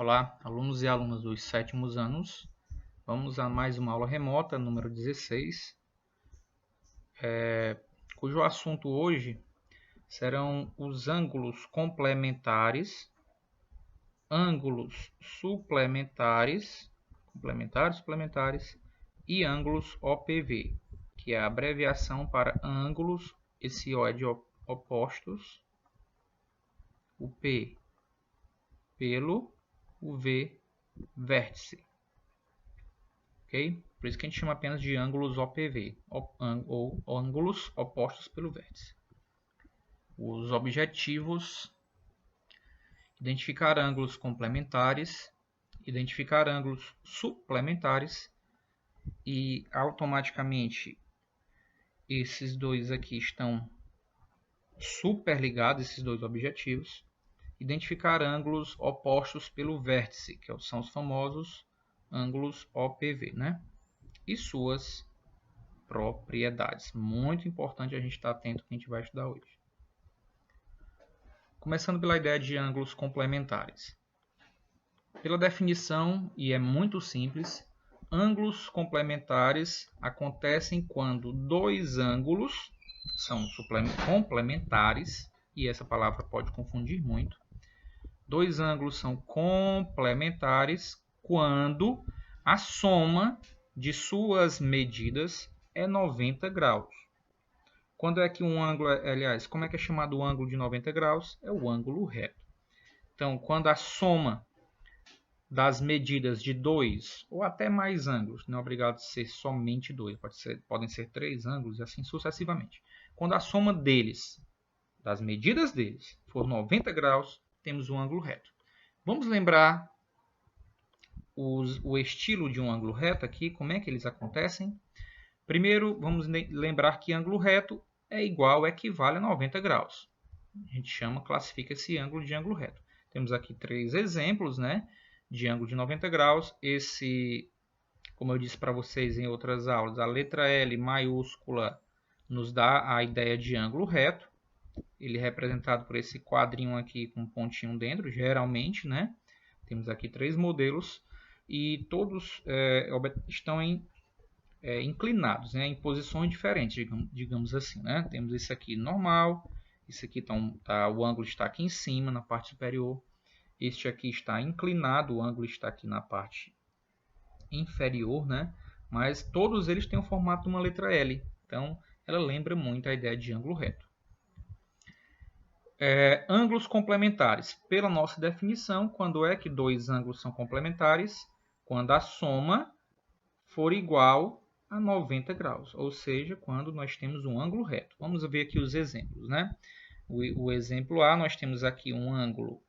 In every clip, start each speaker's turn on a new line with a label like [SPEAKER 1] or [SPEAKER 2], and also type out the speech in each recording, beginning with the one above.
[SPEAKER 1] Olá, alunos e alunas dos 7º anos. Vamos a mais uma aula remota, número 16, cujo assunto hoje serão os ângulos complementares, ângulos suplementares e ângulos OPV, que é a abreviação para ângulos, esse O é de opostos, o P pelo, o V vértice. Ok? Por isso que a gente chama apenas de ângulos OPV, ou ângulos opostos pelo vértice. Os objetivos: identificar ângulos complementares, identificar ângulos suplementares, e automaticamente esses dois aqui estão superligados, esses dois objetivos. Identificar ângulos opostos pelo vértice, que são os famosos ângulos OPV, né? E suas propriedades. Muito importante a gente estar atento ao que a gente vai estudar hoje. Começando pela ideia de ângulos complementares. Pela definição, e é muito simples, ângulos complementares acontecem quando dois ângulos são complementares, e essa palavra pode confundir muito. Dois ângulos são complementares quando a soma de suas medidas é 90 graus. Quando é que um ângulo, aliás, como é que é chamado o ângulo de 90 graus? É o ângulo reto. Então, quando a soma das medidas de dois ou até mais ângulos, não é obrigado a ser somente dois, podem ser 3 ângulos e assim sucessivamente. Quando a soma deles, das medidas deles, for 90 graus, temos um ângulo reto. Vamos lembrar o estilo de um ângulo reto aqui, como é que eles acontecem? Primeiro, vamos lembrar que ângulo reto é igual, equivale a 90 graus. A gente classifica esse ângulo de ângulo reto. Temos aqui 3 exemplos, né, de ângulo de 90 graus. Esse, como eu disse para vocês em outras aulas, a letra L maiúscula nos dá a ideia de ângulo reto. Ele é representado por esse quadrinho aqui com um pontinho dentro, geralmente, né? Temos aqui 3 modelos e todos estão inclinados, né? Em posições diferentes, digamos assim, né? Temos esse aqui normal, esse aqui o ângulo está aqui em cima, na parte superior. Este aqui está inclinado, o ângulo está aqui na parte inferior, né? Mas todos eles têm o formato de uma letra L, então ela lembra muito a ideia de ângulo reto. Ângulos complementares. Pela nossa definição, quando é que dois ângulos são complementares? Quando a soma for igual a 90 graus, ou seja, quando nós temos um ângulo reto. Vamos ver aqui os exemplos, né? O exemplo A, nós temos aqui um ângulo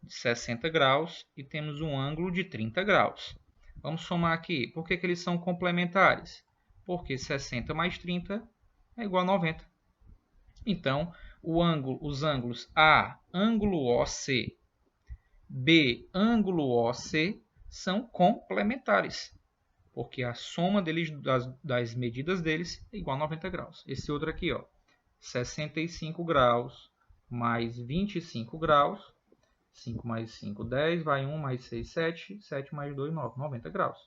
[SPEAKER 1] de 60 graus e temos um ângulo de 30 graus. Vamos somar aqui. Por que eles são complementares? Porque 60 mais 30 é igual a 90. Então, os ângulos A, ângulo OC, B, ângulo OC, são complementares, porque a soma deles, das medidas deles é igual a 90 graus. Esse outro aqui, ó, 65 graus mais 25 graus, 5 mais 5, 10, vai 1 mais 6, 7, 7 mais 2, 9, 90 graus.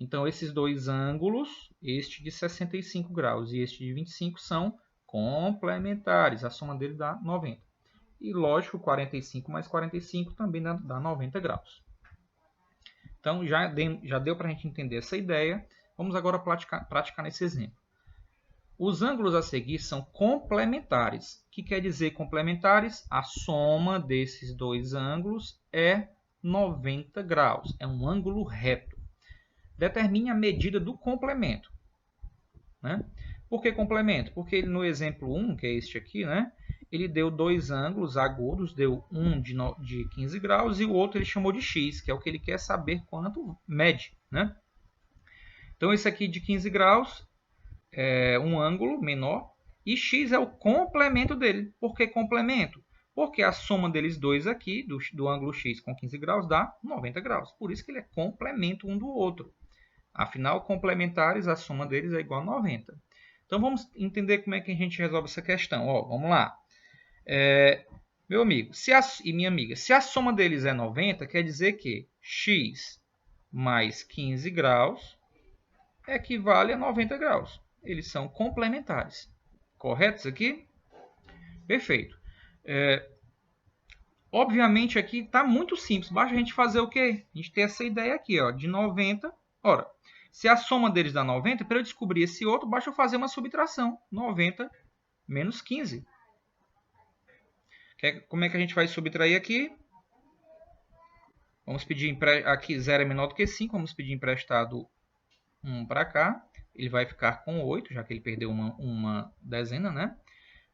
[SPEAKER 1] Então, esses dois ângulos, este de 65 graus e este de 25, são complementares. A soma dele dá 90. E, lógico, 45 mais 45 também dá 90 graus. Então, já deu para a gente entender essa ideia. Vamos agora praticar nesse exemplo. Os ângulos a seguir são complementares. O que quer dizer complementares? A soma desses dois ângulos é 90 graus. É um ângulo reto. Determine a medida do complemento, né? Por que complemento? Porque no exemplo 1, que é este aqui, né, ele deu dois ângulos agudos, deu um de 15 graus e o outro ele chamou de x, que é o que ele quer saber quanto mede, né? Então, esse aqui de 15 graus é um ângulo menor e x é o complemento dele. Por que complemento? Porque a soma deles dois aqui, do ângulo x com 15 graus, dá 90 graus. Por isso que ele é complemento um do outro. Afinal, complementares, a soma deles é igual a 90. Então, vamos entender como é que a gente resolve essa questão. Ó, vamos lá. Meu amigo e minha amiga, se a soma deles é 90, quer dizer que x mais 15 graus equivale a 90 graus. Eles são complementares. Correto isso aqui? Perfeito. Obviamente aqui está muito simples. Basta a gente fazer o quê? A gente ter essa ideia aqui, ó, de 90. Ora, se a soma deles dá 90, para eu descobrir esse outro, basta eu fazer uma subtração. 90 menos 15. Como é que a gente vai subtrair aqui? Vamos pedir aqui 0 é menor do que 5. Vamos pedir emprestado 1 para cá. Ele vai ficar com 8, já que ele perdeu uma dezena, né?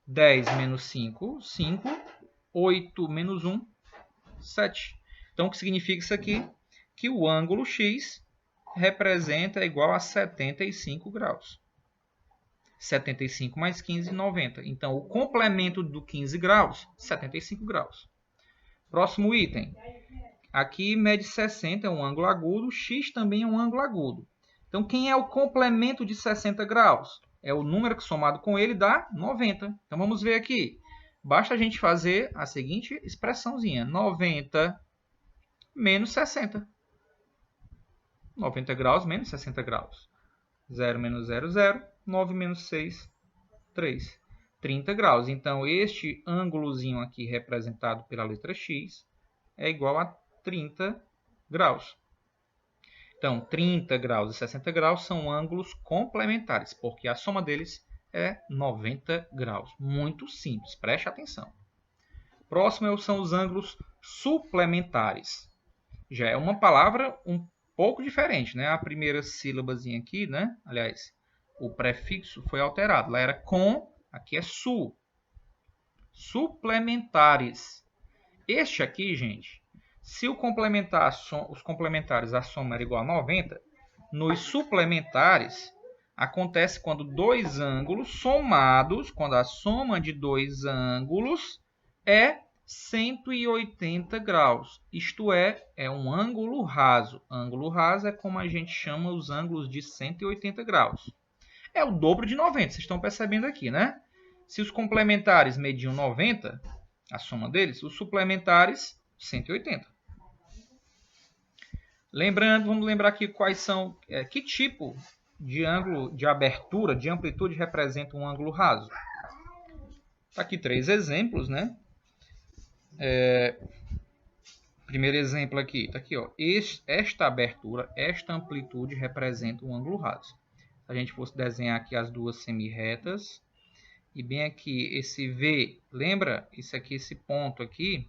[SPEAKER 1] 10 menos 5, 5. 8 menos 1, 7. Então, o que significa isso aqui? Que o ângulo x representa igual a 75 graus. 75 mais 15, 90. Então, o complemento do 15 graus, 75 graus. Próximo item. Aqui, mede 60 é um ângulo agudo, x também é um ângulo agudo. Então, quem é o complemento de 60 graus? É o número que somado com ele dá 90. Então, vamos ver aqui. Basta a gente fazer a seguinte expressãozinha. 90 menos 60. 90 graus menos 60 graus. 0 menos 0, 0. 9 menos 6, 3. 30 graus. Então, este ângulozinho aqui representado pela letra x é igual a 30 graus. Então, 30 graus e 60 graus são ângulos complementares, porque a soma deles é 90 graus. Muito simples, preste atenção. Próximo são os ângulos suplementares. Já é uma palavra um pouco diferente, né? A primeira sílabazinha aqui, né? Aliás, o prefixo foi alterado. Lá era com, aqui é su. Suplementares. Este aqui, gente, se os complementares, a soma era igual a 90, nos suplementares acontece quando dois ângulos somados, quando a soma de dois ângulos é 180 graus. Isto é um ângulo raso. Ângulo raso é como a gente chama os ângulos de 180 graus. É o dobro de 90, vocês estão percebendo aqui, né? Se os complementares mediam 90, a soma deles, os suplementares 180. Lembrando, vamos lembrar aqui quais são, que tipo de ângulo de abertura, de amplitude representa um ângulo raso. Tá aqui 3 exemplos, né? Primeiro exemplo aqui, tá aqui, ó. Esta abertura, esta amplitude representa um ângulo raso. Se a gente fosse desenhar aqui as duas semirretas, e bem aqui esse V, lembra? Isso aqui, esse ponto aqui,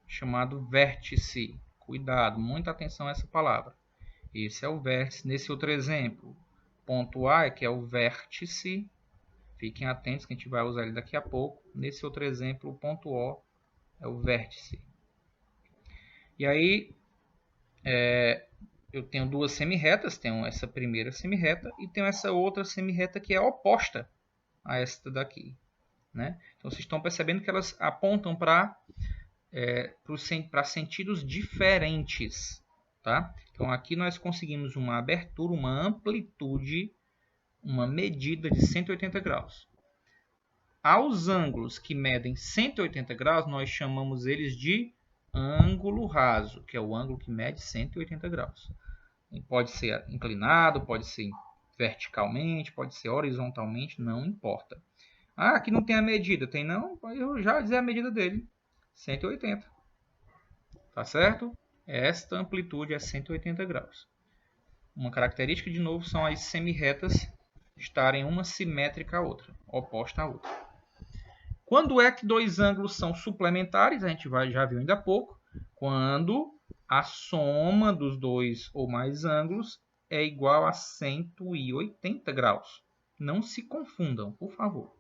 [SPEAKER 1] chamado vértice. Cuidado, muita atenção a essa palavra. Esse é o vértice. Nesse outro exemplo, ponto A, que é o vértice. Fiquem atentos que a gente vai usar ele daqui a pouco. Nesse outro exemplo, o ponto O é o vértice. E aí, eu tenho duas semirretas. Tenho essa primeira semirreta e tenho essa outra semirreta que é oposta a esta daqui, né? Então, vocês estão percebendo que elas apontam para sentidos diferentes, tá? Então, aqui nós conseguimos uma abertura, uma amplitude, uma medida de 180 graus. Aos ângulos que medem 180 graus, nós chamamos eles de ângulo raso, que é o ângulo que mede 180 graus. E pode ser inclinado, pode ser verticalmente, pode ser horizontalmente, não importa. Ah, aqui não tem a medida. Tem não? Eu já dizer a medida dele. 180. Tá certo? Esta amplitude é 180 graus. Uma característica, de novo, são as semirretas estarem uma simétrica à outra, oposta à outra. Quando é que dois ângulos são suplementares? A gente já viu ainda há pouco. Quando a soma dos dois ou mais ângulos é igual a 180 graus. Não se confundam, por favor.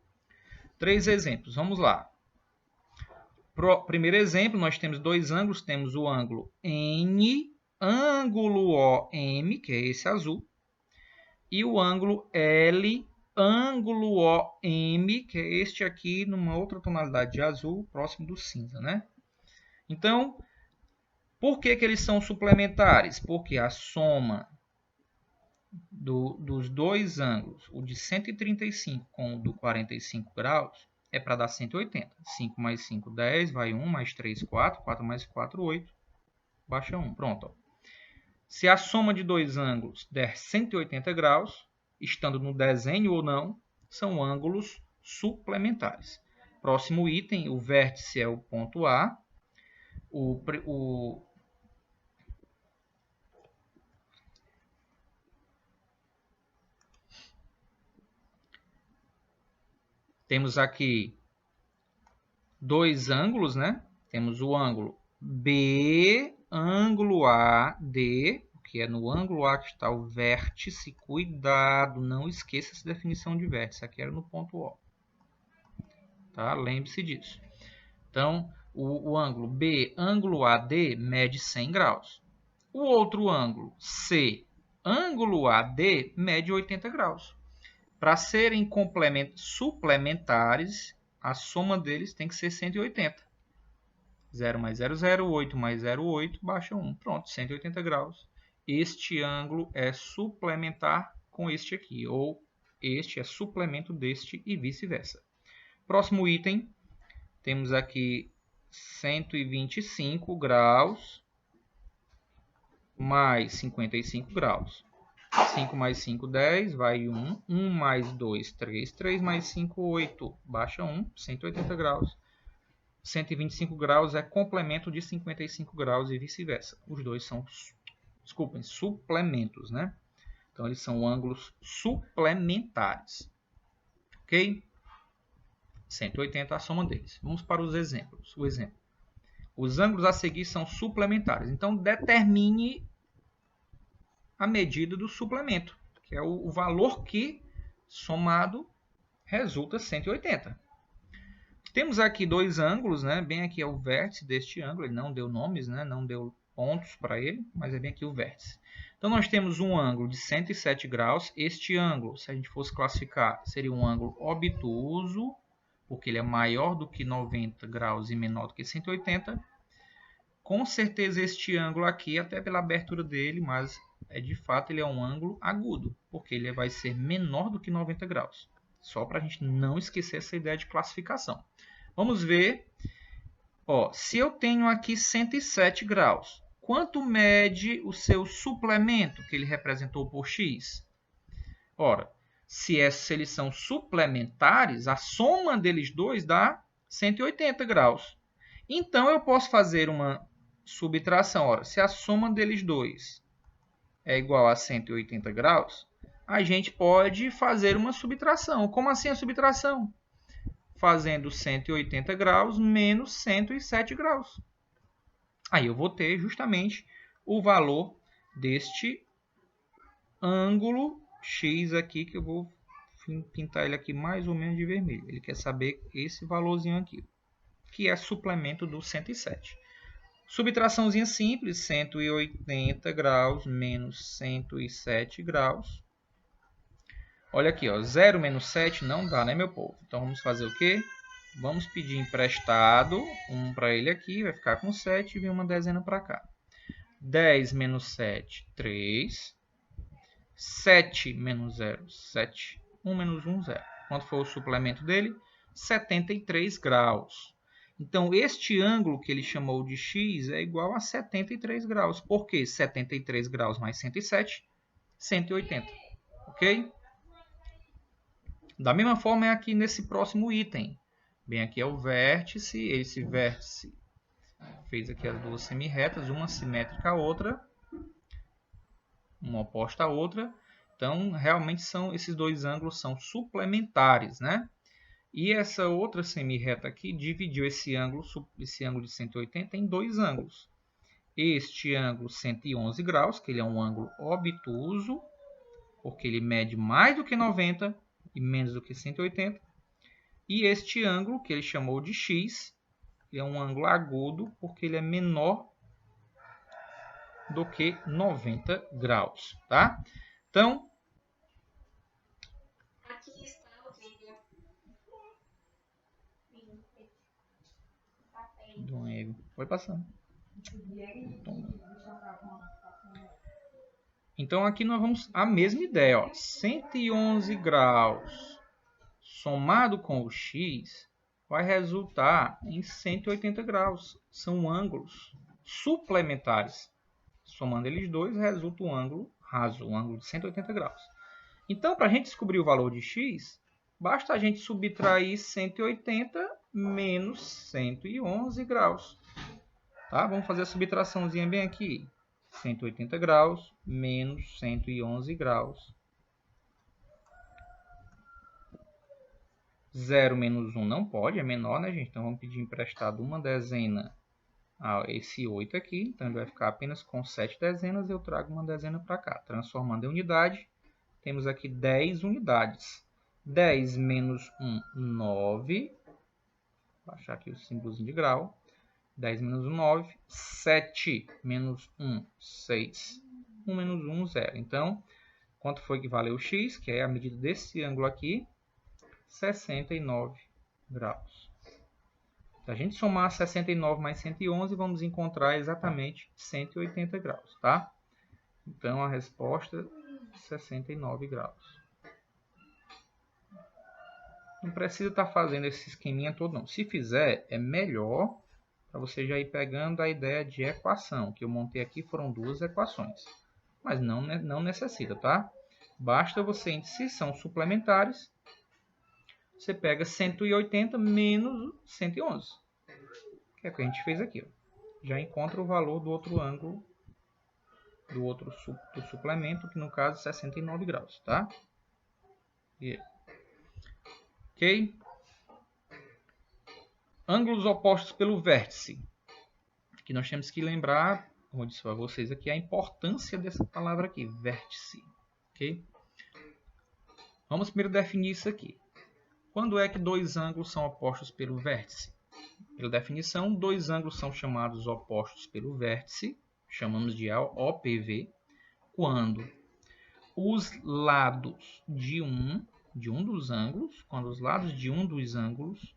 [SPEAKER 1] 3 exemplos, vamos lá. Primeiro exemplo, nós temos dois ângulos. Temos o ângulo N, ângulo OM, que é esse azul. E o ângulo L, ângulo OM, que é este aqui, numa outra tonalidade de azul, próximo do cinza, né? Então, por que eles são suplementares? Porque a soma dos dois ângulos, o de 135 com o do 45 graus, é para dar 180. 5 mais 5, 10, vai 1, mais 3, 4, 4 mais 4, 8, baixa 1. Pronto. Ó. Se a soma de dois ângulos der 180 graus, estando no desenho ou não, são ângulos suplementares. Próximo item, o vértice é o ponto A. Temos aqui dois ângulos, né? Temos o ângulo B, ângulo AD, que é no ângulo A que está o vértice. Cuidado, não esqueça essa definição de vértice. Aqui era no ponto O. Tá? Lembre-se disso. Então, o ângulo B, ângulo AD, mede 100 graus. O outro ângulo, C, ângulo AD, mede 80 graus. Para serem suplementares, a soma deles tem que ser 180. 0 mais 0, 0. 8 mais 0, 8. Baixa 1. Pronto, 180 graus. Este ângulo é suplementar com este aqui. Ou este é suplemento deste e vice-versa. Próximo item. Temos aqui 125 graus mais 55 graus. 5 mais 5, 10, vai 1. 1 mais 2, 3. 3 mais 5, 8. Baixa 1, 180 graus. 125 graus é complemento de 55 graus e vice-versa. Os dois são, desculpem, suplementos, né? Então, eles são ângulos suplementares. Ok? 180 a soma deles. Vamos para os exemplos. O exemplo. Os ângulos a seguir são suplementares. Então, determine a medida do suplemento, que é o valor que, somado, resulta 180. Temos aqui dois ângulos, né? Bem aqui é o vértice deste ângulo. Ele não deu nomes, né? Não deu pontos para ele, mas é bem aqui o vértice. Então, nós temos um ângulo de 107 graus. Este ângulo, se a gente fosse classificar, seria um ângulo obtuso, porque ele é maior do que 90 graus e menor do que 180. Com certeza este ângulo aqui, até pela abertura dele, mas de fato ele é um ângulo agudo, porque ele vai ser menor do que 90 graus. Só para a gente não esquecer essa ideia de classificação. Vamos ver. Ó, se eu tenho aqui 107 graus, quanto mede o seu suplemento que ele representou por x? Ora, se eles são suplementares, a soma deles dois dá 180 graus. Então, eu posso fazer uma subtração. Ora, se a soma deles dois é igual a 180 graus, a gente pode fazer uma subtração. Como assim a subtração? Fazendo 180 graus menos 107 graus. Aí eu vou ter justamente o valor deste ângulo x aqui, que eu vou pintar ele aqui mais ou menos de vermelho. Ele quer saber esse valorzinho aqui, que é suplemento do 107. Subtraçãozinha simples, 180 graus menos 107 graus. Olha aqui, ó, 0 menos 7 não dá, né, meu povo? Então, vamos fazer o quê? Vamos pedir emprestado 1 para ele aqui, vai ficar com 7 e vem uma dezena para cá. 10 menos 7, 3. 7 menos 0, 7. 1 menos 1, 0. Quanto foi o suplemento dele? 73 graus. Então, este ângulo que ele chamou de x é igual a 73 graus. Por quê? 73 graus mais 107, 180. Ok? Da mesma forma é aqui nesse próximo item. Bem, aqui é o vértice. Esse vértice fez aqui as duas semirretas, uma simétrica à outra, uma oposta à outra. Então, realmente esses dois ângulos são suplementares, né? E essa outra semirreta aqui dividiu esse ângulo de 180 em dois ângulos. Este ângulo 111 graus, que ele é um ângulo obtuso, porque ele mede mais do que 90 e menos do que 180. E este ângulo, que ele chamou de x, é um ângulo agudo, porque ele é menor do que 90 graus, tá? Então, foi passando. Então, aqui nós vamos a mesma ideia, ó. 111 graus somado com o x vai resultar em 180 graus. São ângulos suplementares. Somando eles dois, resulta um ângulo raso, um ângulo de 180 graus. Então, para a gente descobrir o valor de x, basta a gente subtrair 180 menos 111 graus. Tá? Vamos fazer a subtraçãozinha bem aqui. 180 graus menos 111 graus. 0 menos 1 não pode, é menor, né, gente? Então, vamos pedir emprestado uma dezena a esse 8 aqui. Então, ele vai ficar apenas com 7 dezenas. Eu trago uma dezena para cá. Transformando em unidade, temos aqui 10 unidades. 10 menos 1, 9. Vou baixar aqui o símbolozinho de grau. 10 menos 1, 9. 7 menos 1, 6. 1 menos 1, 0. Então, quanto foi que valeu o x, que é a medida desse ângulo aqui? 69 graus. Se a gente somar 69 mais 111, vamos encontrar exatamente 180 graus, tá? Então, a resposta é 69 graus. Não precisa estar fazendo esse esqueminha todo, não. Se fizer, é melhor para você já ir pegando a ideia de equação. Que eu montei aqui foram duas equações. Mas não necessita, tá? Basta você, se são suplementares, você pega 180 menos 111. Que é o que a gente fez aqui. Ó. Já encontra o valor do outro ângulo, do suplemento, que no caso é 69 graus, tá? Ok? Ângulos opostos pelo vértice. Aqui nós temos que lembrar, como eu disse para vocês aqui, a importância dessa palavra aqui, vértice. Ok? Vamos primeiro definir isso aqui. Quando é que dois ângulos são opostos pelo vértice? Pela definição, dois ângulos são chamados opostos pelo vértice, chamamos de OPV, quando os lados de um dos ângulos, quando os lados de um dos ângulos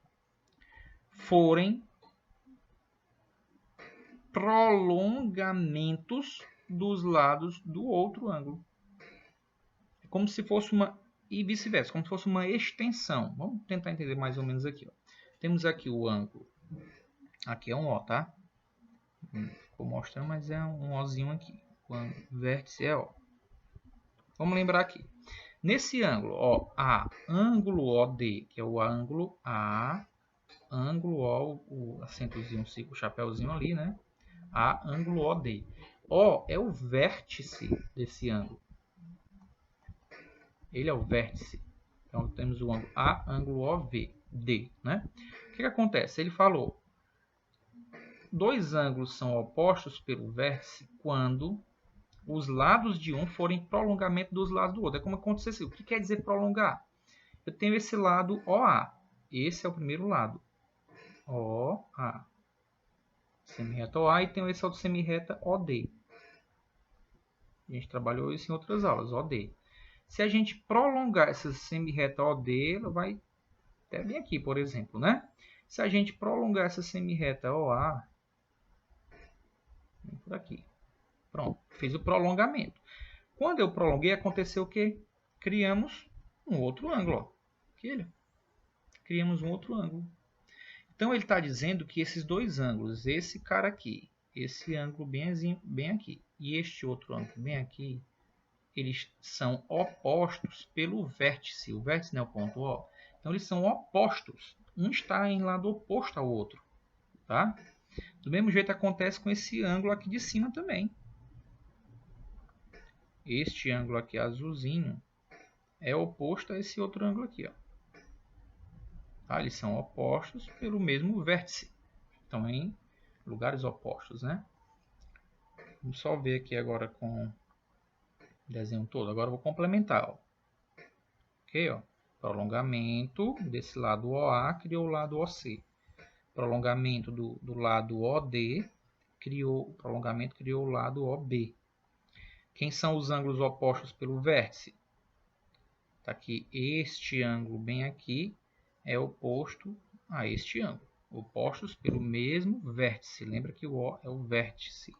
[SPEAKER 1] forem prolongamentos dos lados do outro ângulo. É como se fosse uma... E vice-versa, como se fosse uma extensão. Vamos tentar entender mais ou menos aqui. Ó. Temos aqui o ângulo. Aqui é um O, tá? Ficou mostrando, mas é um Ozinho aqui. O vértice é O. Vamos lembrar aqui. Nesse ângulo, ó, A, ângulo OD, que é o ângulo A, ângulo O, o acentozinho, o chapéuzinho ali, né? A, ângulo OD. O é o vértice desse ângulo. Ele é o vértice. Então, temos o ângulo A, ângulo OV, D, né? O que acontece? Ele falou, dois ângulos são opostos pelo vértice quando os lados de um forem prolongamento dos lados do outro. É como aconteceu. O que quer dizer prolongar? Eu tenho esse lado OA. Esse é o primeiro lado. OA. Semirreta OA e tenho esse outro semirreta OD. A gente trabalhou isso em outras aulas, OD. Se a gente prolongar essa semirreta OD, ela vai até bem aqui, por exemplo, né? Se a gente prolongar essa semirreta OA, vem por aqui. Pronto, fiz o prolongamento. Quando eu prolonguei, aconteceu o quê? Criamos um outro ângulo. Ó. Aqui, criamos um outro ângulo. Então, ele está dizendo que esses dois ângulos, esse cara aqui, esse ângulo bem aqui, e este outro ângulo bem aqui, eles são opostos pelo vértice. O vértice não é o ponto O. Então, eles são opostos. Um está em lado oposto ao outro. Tá? Do mesmo jeito acontece com esse ângulo aqui de cima também. Este ângulo aqui azulzinho é oposto a esse outro ângulo aqui. Ó. Tá? Eles são opostos pelo mesmo vértice. Estão em lugares opostos. Né? Vamos só ver aqui agora com o desenho todo. Agora eu vou complementar. Ó. Ok? Ó. Prolongamento desse lado OA criou o lado OC. Prolongamento do lado OD o prolongamento criou o lado OB. Quem são os ângulos opostos pelo vértice? Tá aqui, este ângulo bem aqui é oposto a este ângulo. Opostos pelo mesmo vértice. Lembra que o O é o vértice.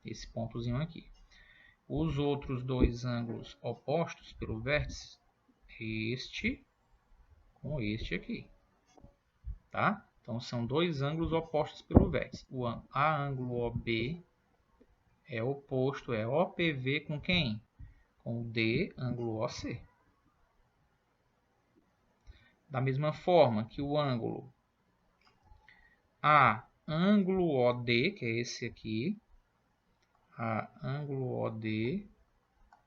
[SPEAKER 1] Esse pontozinho aqui. Os outros dois ângulos opostos pelo vértice, este com este aqui. Tá? Então, são dois ângulos opostos pelo vértice. O A ângulo OB é oposto, é OPV com quem? Com o D ângulo OC. Da mesma forma que o ângulo A ângulo OD, que é esse aqui, A ângulo OD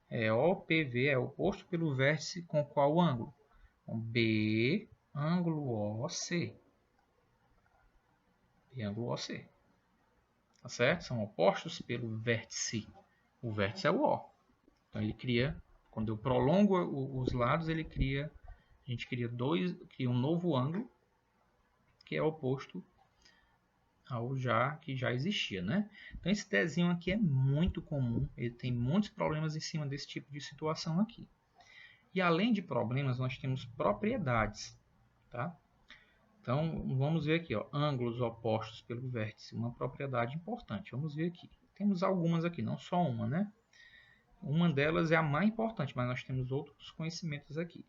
[SPEAKER 1] é OPV, é oposto pelo vértice com qual ângulo? Com B ângulo OC. B ângulo OC. Tá certo? São opostos pelo vértice. O vértice é o O. Então ele cria, quando eu prolongo os lados, a gente cria um novo ângulo que é oposto ao que já existia, né? Então esse desenho aqui é muito comum, ele tem muitos problemas em cima desse tipo de situação aqui. E além de problemas, nós temos propriedades, tá? Então vamos ver aqui, ó, ângulos opostos pelo vértice, uma propriedade importante. Vamos ver aqui. Temos algumas aqui, não só uma, né? Uma delas é a mais importante, mas nós temos outros conhecimentos aqui.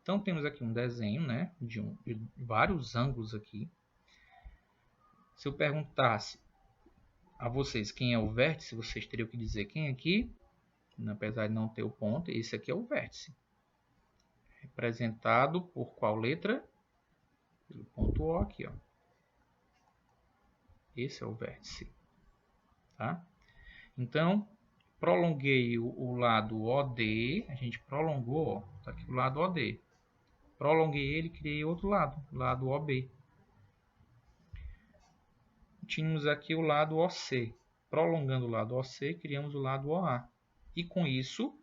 [SPEAKER 1] Então temos aqui um desenho, né, de vários ângulos aqui. Se eu perguntasse a vocês quem é o vértice, vocês teriam que dizer quem aqui, apesar de não ter o ponto, esse aqui é o vértice. Representado por qual letra? Pelo ponto O aqui, ó. Esse é o vértice. Tá? Então, prolonguei o lado OD, a gente prolongou, está aqui o lado OD. Prolonguei ele e criei outro lado, o lado OB. Tínhamos aqui o lado OC. Prolongando o lado OC, criamos o lado OA. E com isso,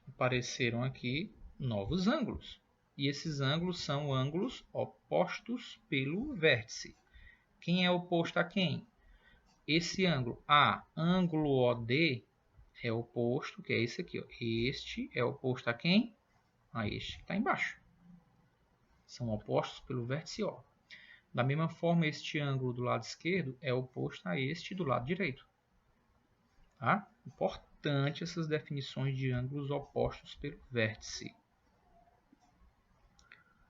[SPEAKER 1] apareceram aqui novos ângulos. E esses ângulos são ângulos opostos pelo vértice. Quem é oposto a quem? Esse ângulo A, ângulo OD, é oposto, que é esse aqui. Ó. Este é oposto a quem? A este que está embaixo. São opostos pelo vértice O. Da mesma forma, este ângulo do lado esquerdo é oposto a este do lado direito. Tá? Importante essas definições de ângulos opostos pelo vértice.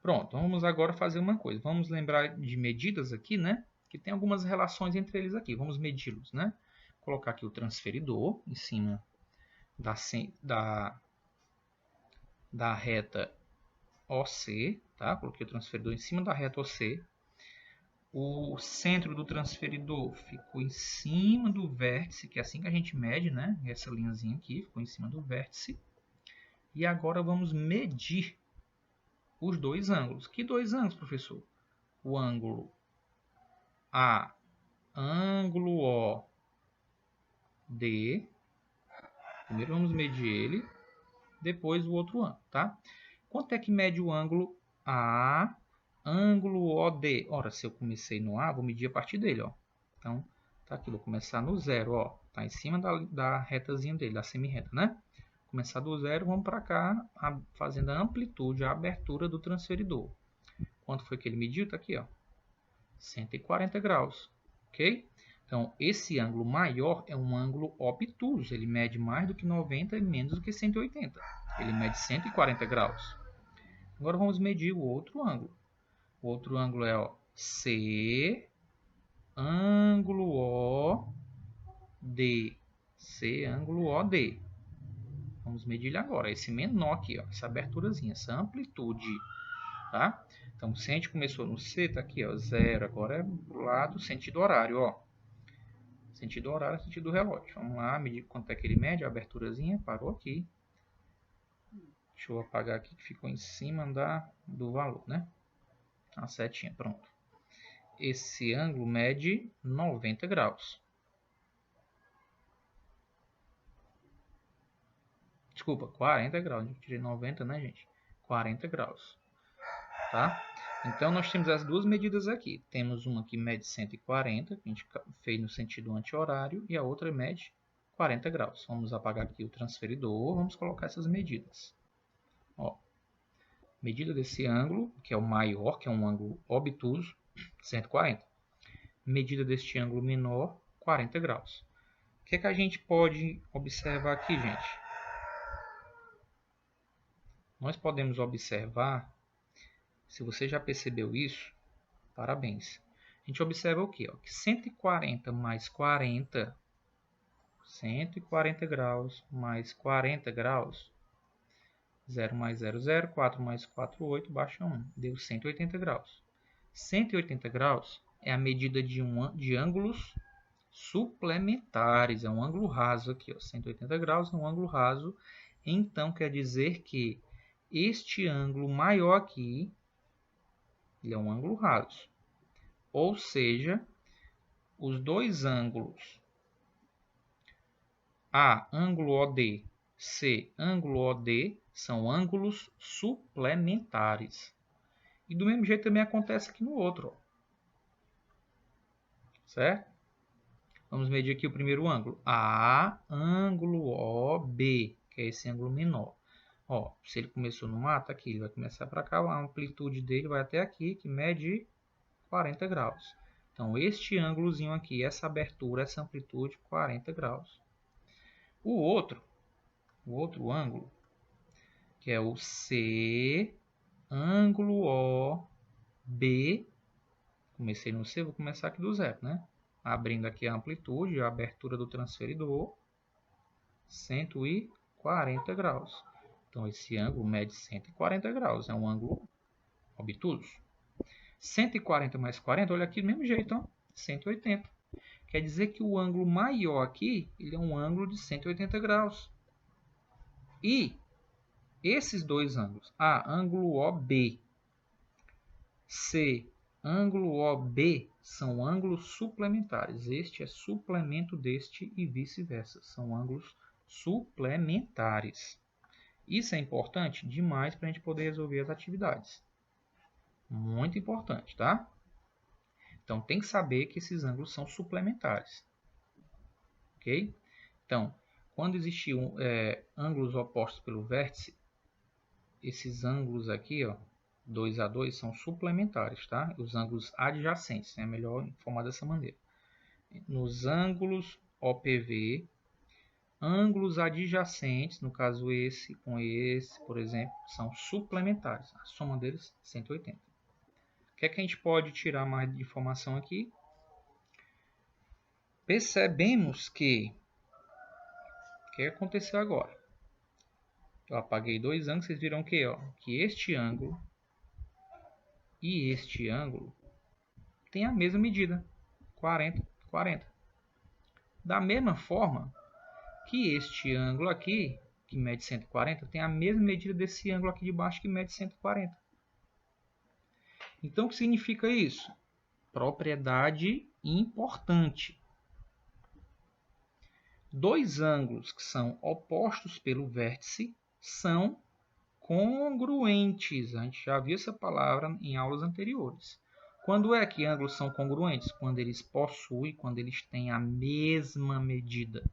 [SPEAKER 1] Pronto, vamos agora fazer uma coisa. Vamos lembrar de medidas aqui, né? Que tem algumas relações entre eles aqui. Vamos medi-los, né? Vou colocar aqui o transferidor em cima da reta OC, tá? Coloquei o transferidor em cima da reta OC. O centro do transferidor ficou em cima do vértice, que é assim que a gente mede, né? Essa linhazinha aqui ficou em cima do vértice. E agora vamos medir os dois ângulos. Que dois ângulos, professor? O ângulo A, ângulo O, D. Primeiro vamos medir ele, depois o outro ângulo, tá? Quanto é que mede o ângulo A, ângulo OD? Ora, se eu comecei no A, vou medir a partir dele, ó. Então, tá aqui, vou começar no zero, ó. Tá em cima da retazinha dele, da semi-reta, né? Começar do zero, vamos para cá, fazendo a amplitude, a abertura do transferidor. Quanto foi que ele mediu? Tá aqui, ó. 140 graus, ok? Então, esse ângulo maior é um ângulo obtuso. Ele mede mais do que 90 e menos do que 180. Ele mede 140 graus. Agora vamos medir o outro ângulo. O outro ângulo é ó, C, ângulo O, D. C, ângulo O, D. Vamos medir ele agora. Esse menor aqui, ó, essa aberturazinha, essa amplitude. Tá? Então, se a gente começou no C, tá aqui, ó, 0. Agora é pro lado, sentido horário, ó. Sentido horário, sentido relógio. Vamos lá, medir quanto é que ele mede, a aberturazinha, parou aqui. Deixa eu apagar aqui que ficou em cima do valor, né? A setinha, pronto. Esse ângulo mede 90 graus. Desculpa, 40 graus. Eu tirei 90, né, gente? 40 graus. Tá? Então, nós temos as duas medidas aqui. Temos uma que mede 140, que a gente fez no sentido anti-horário, e a outra mede 40 graus. Vamos apagar aqui o transferidor, vamos colocar essas medidas. Ó, medida desse ângulo, que é o maior, que é um ângulo obtuso, 140. Medida deste ângulo menor, 40 graus. O que é que a gente pode observar aqui, gente? Nós podemos observar Se você já percebeu isso, parabéns. A gente observa o quê? Ó, que 140 mais 40, 140 graus mais 40 graus, 0 mais 0, 0, 4 mais 4, 8, baixa 1, deu 180 graus. 180 graus é a medida de ângulos suplementares, é um ângulo raso aqui, ó, 180 graus é um ângulo raso, então quer dizer que este ângulo maior aqui, ele é um ângulo raso, ou seja, os dois ângulos A, ângulo OD, C, ângulo OD, são ângulos suplementares. E do mesmo jeito também acontece aqui no outro, ó. Certo? Vamos medir aqui o primeiro ângulo. A, ângulo OB, que é esse ângulo menor. Ó, se ele começou no A, tá aqui, ele vai começar para cá, a amplitude dele vai até aqui, que mede 40 graus. Então, este ângulozinho aqui, essa abertura, essa amplitude, 40 graus. O outro ângulo, que é o C, ângulo OB, comecei no C, vou começar aqui do zero, né? Abrindo aqui a amplitude, a abertura do transferidor, 140 graus. Então, esse ângulo mede 140 graus, é um ângulo obtuso. 140 mais 40, olha aqui do mesmo jeito, ó, 180. Quer dizer que o ângulo maior aqui, ele é um ângulo de 180 graus. E esses dois ângulos, A, ângulo OB, C, ângulo OB, são ângulos suplementares. Este é suplemento deste e vice-versa. São ângulos suplementares. Isso é importante demais para a gente poder resolver as atividades. Muito importante, tá? Então, tem que saber que esses ângulos são suplementares. Ok? Então, quando existiam ângulos opostos pelo vértice, esses ângulos aqui, ó, 2 a 2, são suplementares, tá? Os ângulos adjacentes, é melhor informar dessa maneira. Nos ângulos OPV, ângulos adjacentes, no caso esse com esse, por exemplo, são suplementares. A soma deles, 180. O que é que a gente pode tirar mais de informação aqui? Percebemos que... O que aconteceu agora? Eu apaguei dois ângulos, vocês viram que, ó, que este ângulo e este ângulo tem a mesma medida, 40, 40. Da mesma forma que este ângulo aqui, que mede 140, tem a mesma medida desse ângulo aqui de baixo, que mede 140. Então, o que significa isso? Propriedade importante. Dois ângulos que são opostos pelo vértice são congruentes. A gente já viu essa palavra em aulas anteriores. Quando é que ângulos são congruentes? Quando eles possuem, quando eles têm a mesma medida.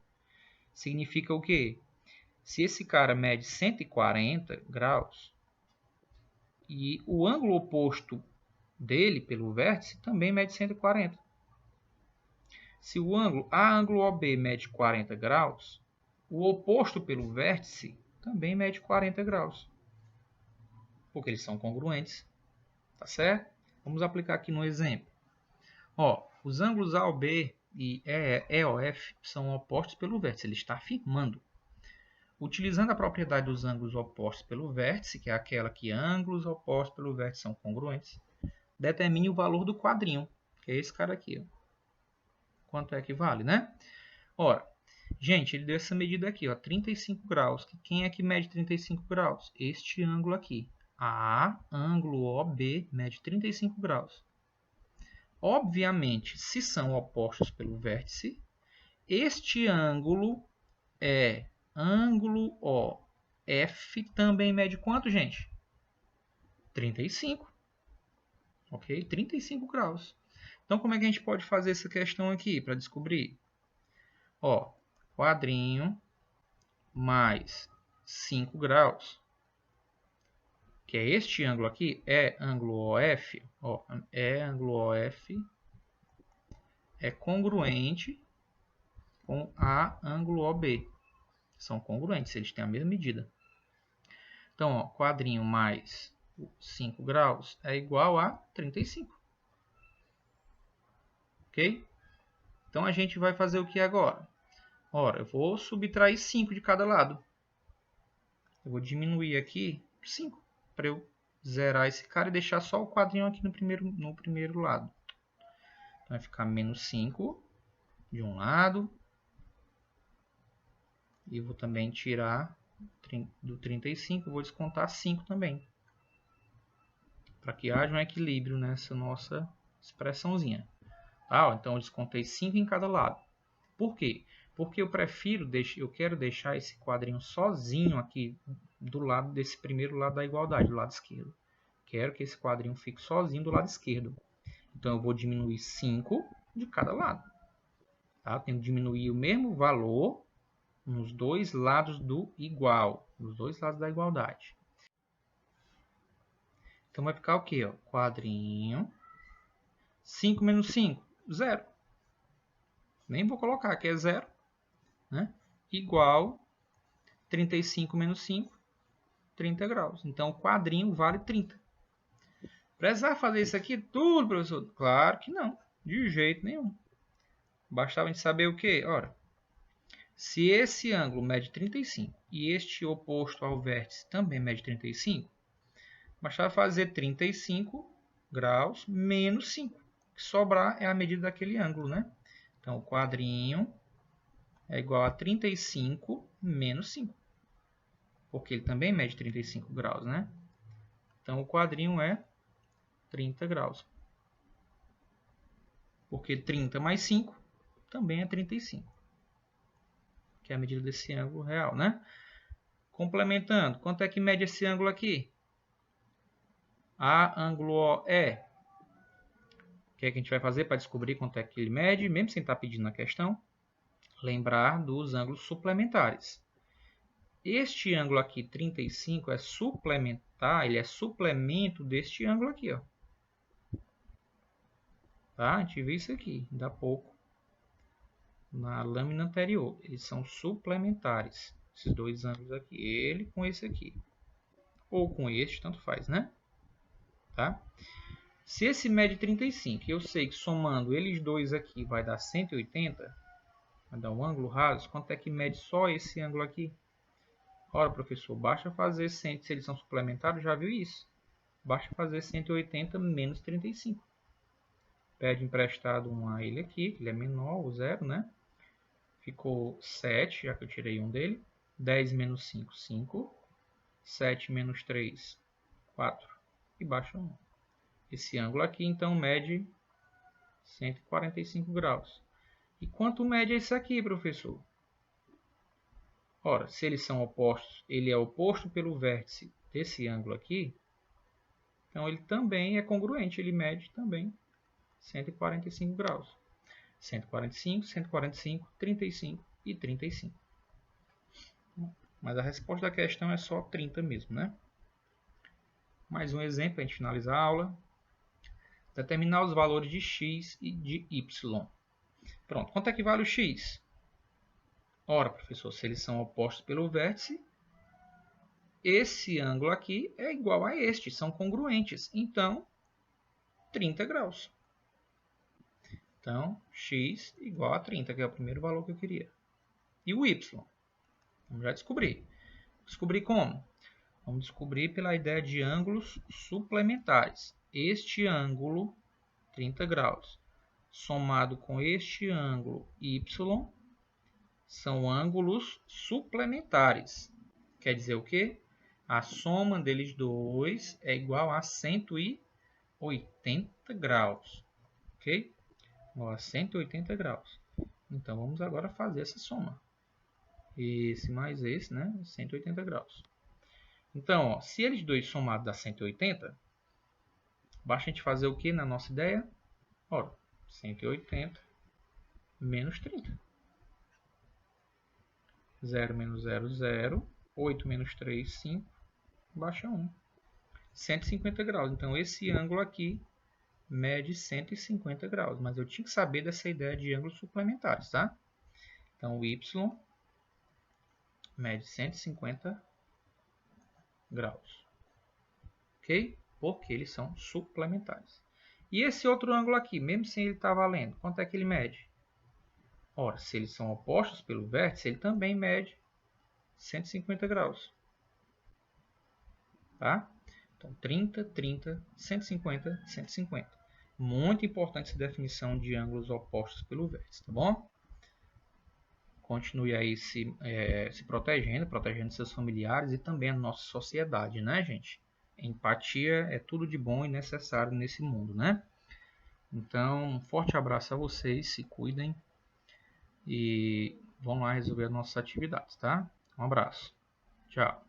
[SPEAKER 1] Significa o quê? Se esse cara mede 140 graus e o ângulo oposto dele pelo vértice também mede 140. Se o ângulo A, ângulo OB, mede 40 graus, o oposto pelo vértice também mede 40 graus. Porque eles são congruentes. Tá certo? Vamos aplicar aqui no exemplo. Ó, os ângulos AOB e EOF são opostos pelo vértice. Ele está afirmando. Utilizando a propriedade dos ângulos opostos pelo vértice, que é aquela que ângulos opostos pelo vértice são congruentes, determine o valor do quadrinho, que é esse cara aqui. Ó. Quanto é que vale, né? Ora, gente, ele deu essa medida aqui, ó, 35 graus. Quem é que mede 35 graus? Este ângulo aqui. A, ângulo OB, mede 35 graus. Obviamente, se são opostos pelo vértice, este ângulo é ângulo OF, também mede quanto, gente? 35. Ok? 35 graus. Então, como é que a gente pode fazer essa questão aqui para descobrir? Ó, quadrinho mais 5 graus, que é este ângulo aqui, é ângulo OF, ó, é ângulo OF, é congruente com a ângulo OB. São congruentes, eles têm a mesma medida. Então, ó, quadrinho mais 5 graus é igual a 35. Ok? Então, a gente vai fazer o que agora? Ora, eu vou subtrair 5 de cada lado. Eu vou diminuir aqui 5 para eu zerar esse cara e deixar só o quadrinho aqui no primeiro lado. Então, vai ficar menos 5 de um lado. E vou também tirar do 35, vou descontar 5 também. Para que haja um equilíbrio nessa nossa expressãozinha. Tá? Então, eu descontei 5 em cada lado. Por quê? Porque eu quero deixar esse quadrinho sozinho aqui do lado desse primeiro lado da igualdade, do lado esquerdo. Quero que esse quadrinho fique sozinho do lado esquerdo. Então, eu vou diminuir 5 de cada lado. Tá? Tenho que diminuir o mesmo valor nos dois lados do igual, nos dois lados da igualdade. Então, vai ficar o quê? Ó? Quadrinho. 5 menos 5, 0. Nem vou colocar, que é 0. Né? Igual 35 menos 5, 30 graus. Então, o quadrinho vale 30. Precisava fazer isso aqui tudo, professor? Claro que não. De jeito nenhum. Bastava a gente saber o quê? Ora, se esse ângulo mede 35 e este oposto ao vértice também mede 35, bastava fazer 35 graus menos 5. O que sobrar é a medida daquele ângulo, né? Então, o quadrinho é igual a 35 menos 5. Porque ele também mede 35 graus, né? Então, o quadrinho é 30 graus. Porque 30 mais 5 também é 35. Que é a medida desse ângulo real, né? Complementando, quanto é que mede esse ângulo aqui? A ângulo OE. O que é que a gente vai fazer para descobrir quanto é que ele mede, mesmo sem estar pedindo na questão? Lembrar dos ângulos suplementares. Este ângulo aqui, 35, é suplementar, ele é suplemento deste ângulo aqui, ó. Tá? A gente viu isso aqui, ainda há pouco, na lâmina anterior. Eles são suplementares, esses dois ângulos aqui, ele com esse aqui. Ou com este, tanto faz, né? Tá? Se esse mede 35, eu sei que somando eles dois aqui vai dar 180, vai dar um ângulo raso, quanto é que mede só esse ângulo aqui? Ora, professor, basta fazer 100, se eles são suplementares, já viu isso? Basta fazer 180 menos 35. Pede emprestado um a ele aqui, que ele é menor, o 0, né? Ficou 7, já que eu tirei um dele. 10 menos 5, 5. 7 menos 3, 4. E baixa 1. Esse ângulo aqui, então, mede 145 graus. E quanto mede esse aqui, professor? Ora, se eles são opostos, ele é oposto pelo vértice desse ângulo aqui, então ele também é congruente, ele mede também 145 graus. 145, 145, 35 e 35. Mas a resposta da questão é só 30 mesmo, né? Mais um exemplo para a gente finalizar a aula. Determinar os valores de x e de y. Pronto, quanto é que vale o x? Ora, professor, se eles são opostos pelo vértice, esse ângulo aqui é igual a este, são congruentes. Então, 30 graus. Então, x igual a 30, que é o primeiro valor que eu queria. E o y? Vamos já descobrir. Descobrir como? Vamos descobrir pela ideia de ângulos suplementares. Este ângulo, 30 graus, somado com este ângulo y, são ângulos suplementares. Quer dizer o quê? A soma deles dois é igual a 180 graus. Ok? Igual a 180 graus. Então, vamos agora fazer essa soma. Esse mais esse, né? 180 graus. Então, ó, se eles dois somados dá 180, basta a gente fazer o que na nossa ideia? Ora, 180 menos 30. 0 menos 0, 0. 8 menos 3, 5. Baixa 1. 150 graus. Então, esse ângulo aqui mede 150 graus. Mas eu tinha que saber dessa ideia de ângulos suplementares, tá? Então, o y mede 150 graus. Ok? ok? Porque eles são suplementares. E esse outro ângulo aqui, mesmo sem ele estar valendo, quanto é que ele mede? Ora, se eles são opostos pelo vértice, ele também mede 150 graus. Tá? Então, 30, 30, 150, 150. Muito importante essa definição de ângulos opostos pelo vértice, tá bom? Continue aí se protegendo seus familiares e também a nossa sociedade, né, gente? Empatia é tudo de bom e necessário nesse mundo, né? Então, um forte abraço a vocês, se cuidem e vão lá resolver as nossas atividades, tá? Um abraço. Tchau.